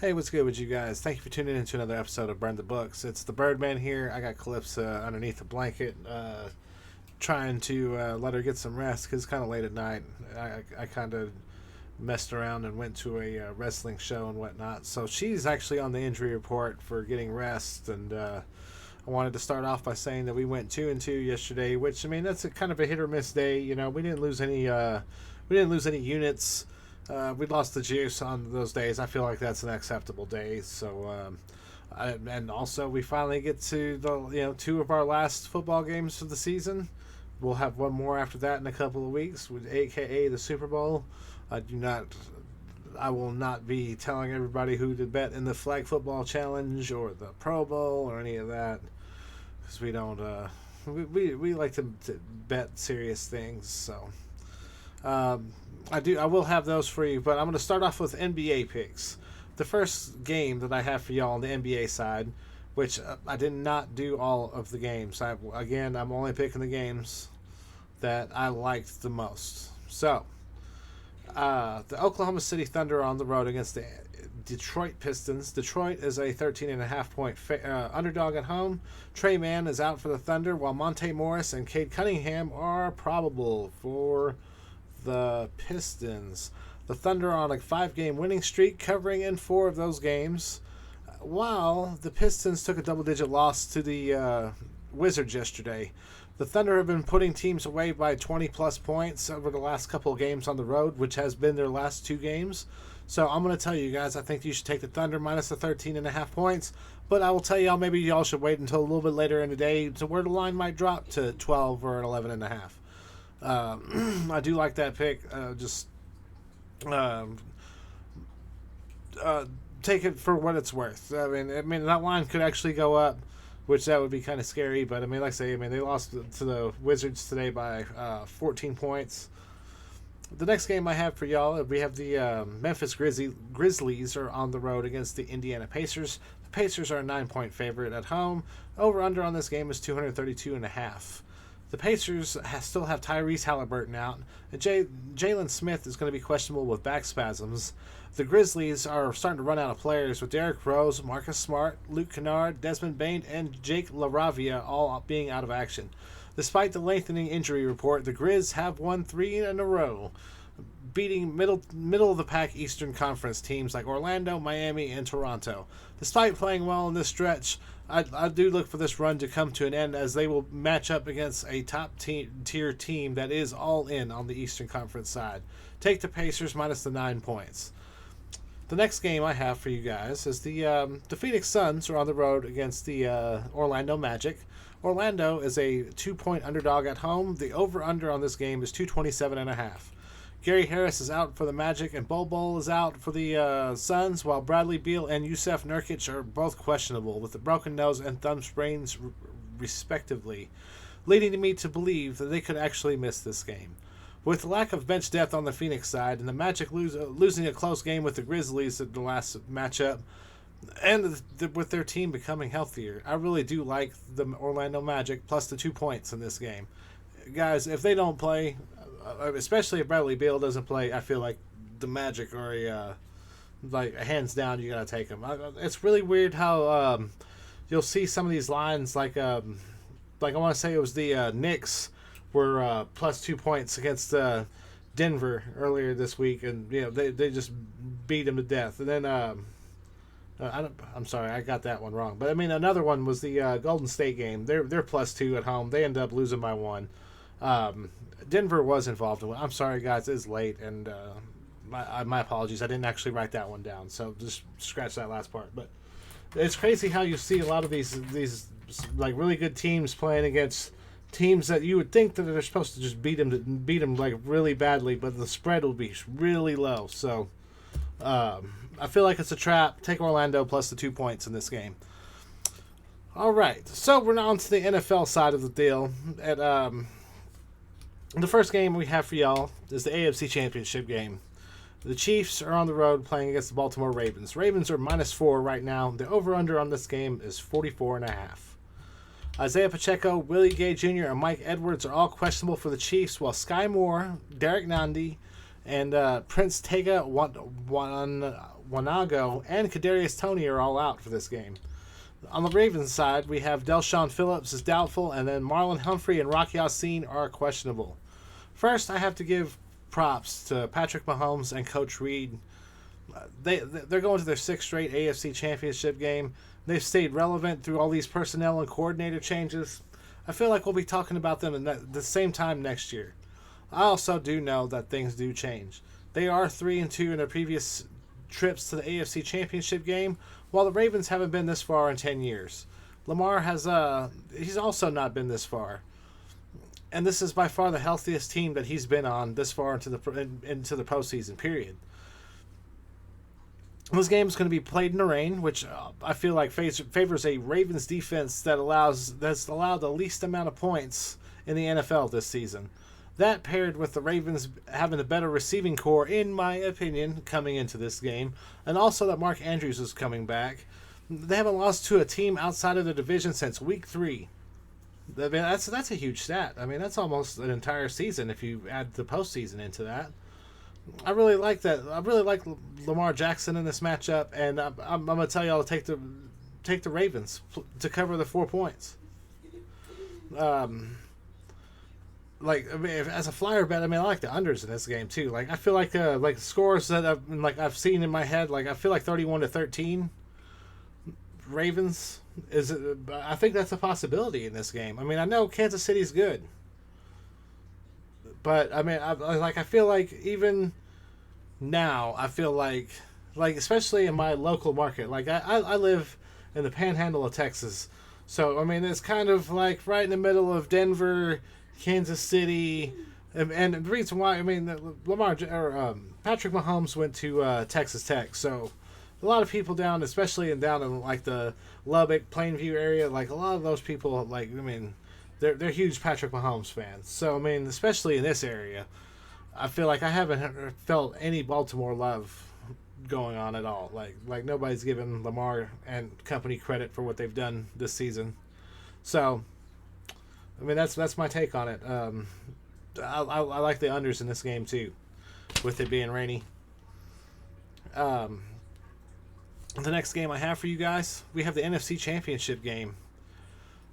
Hey, what's good with you guys? Thank you for tuning in to another episode of Burn the Books. It's the Birdman here. I got Calypso underneath the blanket, trying to let her get some rest because it's kind of late at night. I kind of messed around and went to a wrestling show and whatnot. So she's actually on the injury report for getting rest. And I wanted to start off by saying that we went 2-2 yesterday, which I mean that's a kind of a hit or miss day. You know, we didn't lose any units. We lost the juice on those days. I feel like that's an acceptable day. So, and also we finally get to the two of our last football games for the season. We'll have one more after that in a couple of weeks, with AKA the Super Bowl. I will not be telling everybody who to bet in the Flag Football Challenge or the Pro Bowl or any of that, because we don't. We like to bet serious things. So. I will have those for you, but I'm going to start off with NBA picks. The first game that I have for y'all on the NBA side, which I did not do all of the games. I'm only picking the games that I liked the most. So, the Oklahoma City Thunder are on the road against the Detroit Pistons. Detroit is a 13.5 point underdog at home. Trey Mann is out for the Thunder, while Monte Morris and Cade Cunningham are probable for the Pistons. The Thunder are on a 5-game winning streak, covering in 4 of those games, while the Pistons took a double-digit loss to the Wizards yesterday. The Thunder have been putting teams away by 20-plus points over the last couple of games on the road, which has been their last 2 games. So I'm going to tell you guys, I think you should take the Thunder minus the 13.5 points, but I will tell y'all maybe y'all should wait until a little bit later in the day to where the line might drop to 12 or 11.5. I do like that pick. Take it for what it's worth. I mean that line could actually go up, which that would be kind of scary. But I mean, like I say, they lost to the Wizards today by 14 points. The next game I have for y'all, we have the Memphis Grizzlies are on the road against the Indiana Pacers. The Pacers are a 9-point favorite at home. Over under on this game is 232.5. The Pacers still have Tyrese Halliburton out. Jalen Smith is going to be questionable with back spasms. The Grizzlies are starting to run out of players, with Derrick Rose, Marcus Smart, Luke Kennard, Desmond Bane, and Jake LaRavia all being out of action. Despite the lengthening injury report, the Grizz have won 3 in a row, beating middle of the pack Eastern Conference teams like Orlando, Miami, and Toronto. Despite playing well in this stretch, I do look for this run to come to an end, as they will match up against a top-tier team that is all in on the Eastern Conference side. Take the Pacers minus the 9 points. The next game I have for you guys is the Phoenix Suns are on the road against the Orlando Magic. Orlando is a 2-point underdog at home. The over-under on this game is 227.5. Gary Harris is out for the Magic, and Bol Bol is out for the Suns, while Bradley Beal and Yusuf Nurkic are both questionable with a broken nose and thumb sprains, respectively, leading me to believe that they could actually miss this game. With the lack of bench depth on the Phoenix side, and the Magic losing a close game with the Grizzlies at the last matchup, and with their team becoming healthier, I really do like the Orlando Magic plus the 2 points in this game. Guys, if they don't play, especially if Bradley Beal doesn't play, I feel like the Magic are hands down, you gotta take them. It's really weird how you'll see some of these lines like I want to say it was the Knicks were plus 2 points against Denver earlier this week, and they just beat them to death. And then I'm sorry, I got that one wrong. But I mean, another one was the Golden State game. They're plus 2 at home. They end up losing by 1. Denver was involved in it. I'm sorry, guys. It's late, and my apologies. I didn't actually write that one down, so just scratch that last part. But it's crazy how you see a lot of these like really good teams playing against teams that you would think that they're supposed to just beat them like really badly, but the spread will be really low. So I feel like it's a trap. Take Orlando plus the 2 points in this game. All right, so we're now on to the NFL side of the deal. At the first game we have for y'all is the AFC Championship game. The Chiefs are on the road playing against the Baltimore Ravens. Ravens are minus 4 right now. The over-under on this game is 44.5. Isaiah Pacheco, Willie Gay Jr., and Mike Edwards are all questionable for the Chiefs, while Sky Moore, Derek Nandi, and Prince Tega Wanago, and Kadarius Toney are all out for this game. On the Ravens side, we have Delshon Phillips is doubtful, and then Marlon Humphrey and Rocky Ya-Sin are questionable. First, I have to give props to Patrick Mahomes and Coach Reid. They're going to their 6th straight AFC Championship game. They've stayed relevant through all these personnel and coordinator changes. I feel like we'll be talking about them at the same time next year. I also do know that things do change. They are 3-2 in their previous trips to the AFC Championship game, while the Ravens haven't been this far in 10 years. Lamar he's also not been this far. And this is by far the healthiest team that he's been on this far into the postseason period. This game is going to be played in the rain, which I feel like favors a Ravens defense that's allowed the least amount of points in the NFL this season. That paired with the Ravens having a better receiving core, in my opinion, coming into this game, and also that Mark Andrews is coming back. They haven't lost to a team outside of the division since week 3. I mean, that's a huge stat. I mean, that's almost an entire season if you add the postseason into that. I really like that. I really like Lamar Jackson in this matchup, and I'm going to tell y'all to take the Ravens to cover the 4 points. As a flyer bet, I mean, I like the unders in this game too. Like, I feel like scores that I've seen in my head, like I feel like 31-13 Ravens is. I think that's a possibility in this game. I mean, I know Kansas City's good, but I mean, I feel like even now, I feel like especially in my local market, like I live in the Panhandle of Texas, so I mean, it's kind of like right in the middle of Denver, Kansas City, and the reason why, I mean, Patrick Mahomes went to Texas Tech, so a lot of people down in like the Lubbock, Plainview area, like a lot of those people, like, I mean, they're huge Patrick Mahomes fans. So I mean, especially in this area, I feel like I haven't felt any Baltimore love going on at all. Like nobody's giving Lamar and company credit for what they've done this season. So I mean, that's my take on it. I like the unders in this game too, with it being rainy. The next game I have for you guys, we have the NFC Championship game.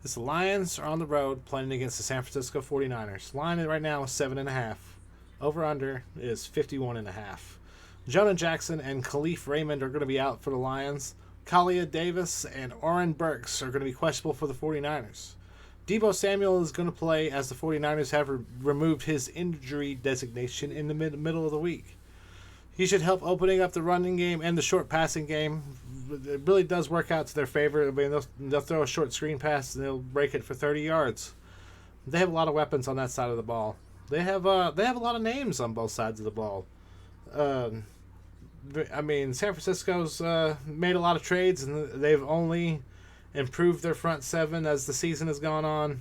The Lions are on the road playing against the San Francisco 49ers. Line right now is 7.5. Over-under is 51.5. Jonah Jackson and Khalif Raymond are going to be out for the Lions. Kalia Davis and Oren Burks are going to be questionable for the 49ers. Deebo Samuel is going to play as the 49ers have removed his injury designation in the middle of the week. He should help opening up the running game and the short passing game. It really does work out to their favor. I mean, they'll throw a short screen pass and they'll break it for 30 yards. They have a lot of weapons on that side of the ball. They have a lot of names on both sides of the ball. I mean, San Francisco's made a lot of trades, and they've only improved their front seven as the season has gone on.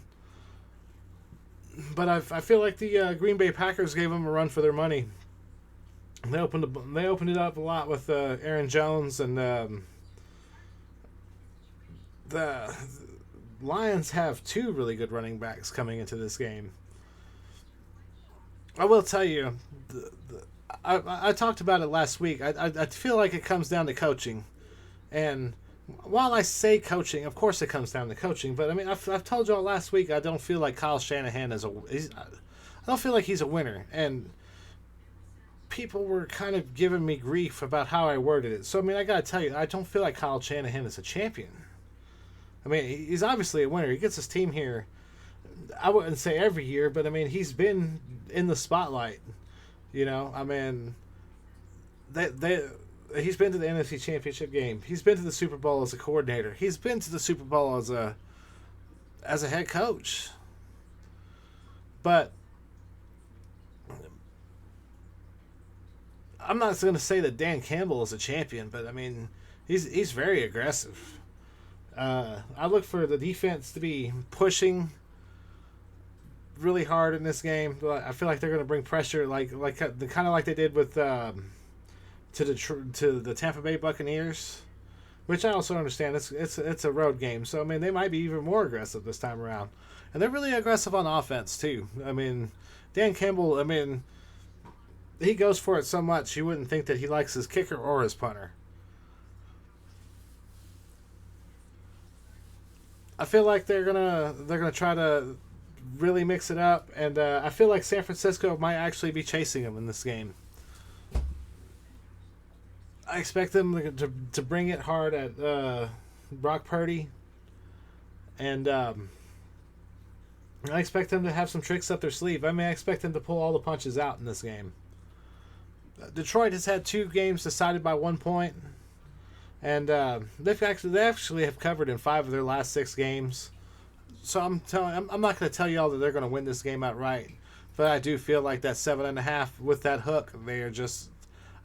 But I feel like the Green Bay Packers gave them a run for their money. They opened it up a lot with Aaron Jones, and the Lions have two really good running backs coming into this game. I will tell you, I talked about it last week. I feel like it comes down to coaching, and while I say coaching, of course it comes down to coaching. But I mean, I've told y'all last week I don't feel like Kyle Shanahan I don't feel like he's a winner, and people were kind of giving me grief about how I worded it. So I mean, I gotta tell you, I don't feel like Kyle Shanahan is a champion. I mean, he's obviously a winner. He gets his team here. I wouldn't say every year, but I mean, he's been in the spotlight. You know, I mean, he's been to the NFC Championship game. He's been to the Super Bowl as a coordinator. He's been to the Super Bowl as a head coach. But I'm not going to say that Dan Campbell is a champion, but I mean, he's very aggressive. I look for the defense to be pushing really hard in this game. I feel like they're going to bring pressure, like they did with to the Tampa Bay Buccaneers, which I also understand. It's a road game, so I mean they might be even more aggressive this time around, and they're really aggressive on offense too. I mean, Dan Campbell, I mean, he goes for it so much you wouldn't think that he likes his kicker or his punter. I feel like they're gonna try to really mix it up, and I feel like San Francisco might actually be chasing them in this game. I expect them to bring it hard at Brock Purdy, and I expect them to have some tricks up their sleeve. I mean, I expect them to pull all the punches out in this game. Detroit has had 2 games decided by 1 point, and they actually have covered in 5 of their last 6 games. So I'm not going to tell you all that they're going to win this game outright, but I do feel like that 7.5 with that hook,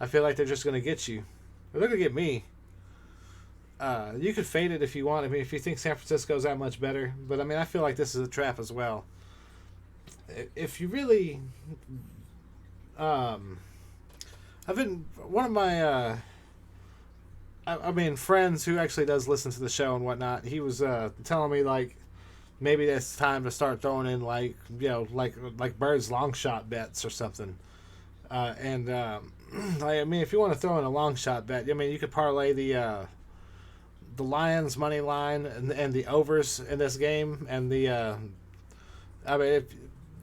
I feel like they're just going to get you. They're going to get me. You could fade it if you want. I mean, if you think San Francisco's that much better, but I mean, I feel like this is a trap as well. If you really, I've been one of my, I mean, friends who actually does listen to the show and whatnot. He was telling me like maybe it's time to start throwing in like like Bird's long shot bets or something. I mean, if you want to throw in a long shot bet, I mean, you could parlay the Lions money line and the overs in this game, and I mean, if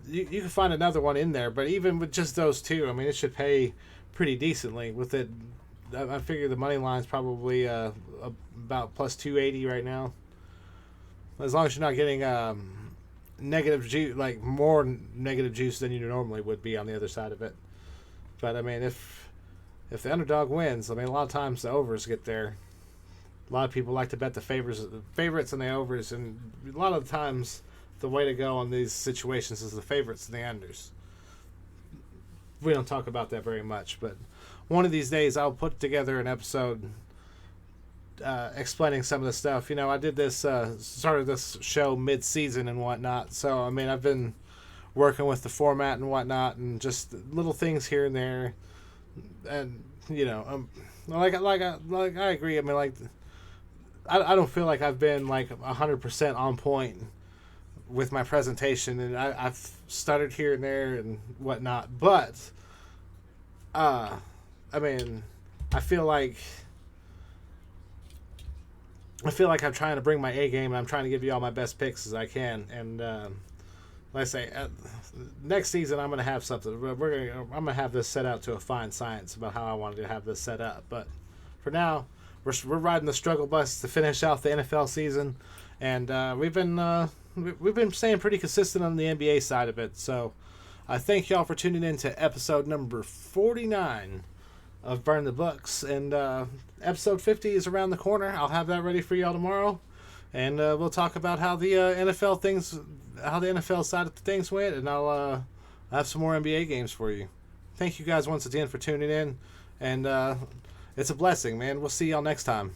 you can find another one in there, but even with just those 2, I mean, it should pay pretty decently with it. I figure the money line's probably about plus 280 right now. As long as you're not getting negative juice, like more negative juice than you normally would be on the other side of it. But I mean, if the underdog wins, I mean, a lot of times the overs get there. A lot of people like to bet the favorites and the overs, and a lot of the times the way to go on these situations is the favorites and the unders. We don't talk about that very much, but one of these days I'll put together an episode explaining some of the stuff. You know, I did this, started this show mid-season and whatnot, so I mean, I've been working with the format and whatnot, and just little things here and there, and you know, like I agree. I mean, like, I don't feel like I've been like 100% on point with my presentation, and I've stuttered here and there and whatnot, but I mean, I feel like I'm trying to bring my A game, and I'm trying to give you all my best picks as I can. And like I say, next season I'm gonna have something. I'm gonna have this set out to a fine science about how I wanted to have this set up. But for now, we're riding the struggle bus to finish out the NFL season, and we've been staying pretty consistent on the NBA side of it. So I thank y'all for tuning in to episode number 49 of Burn the Books, and episode 50 is around the corner. I'll have that ready for y'all tomorrow, and we'll talk about how the NFL side of the things went, and I'll have some more NBA games for you. Thank you guys once again for tuning in, and it's a blessing, man. We'll see y'all next time.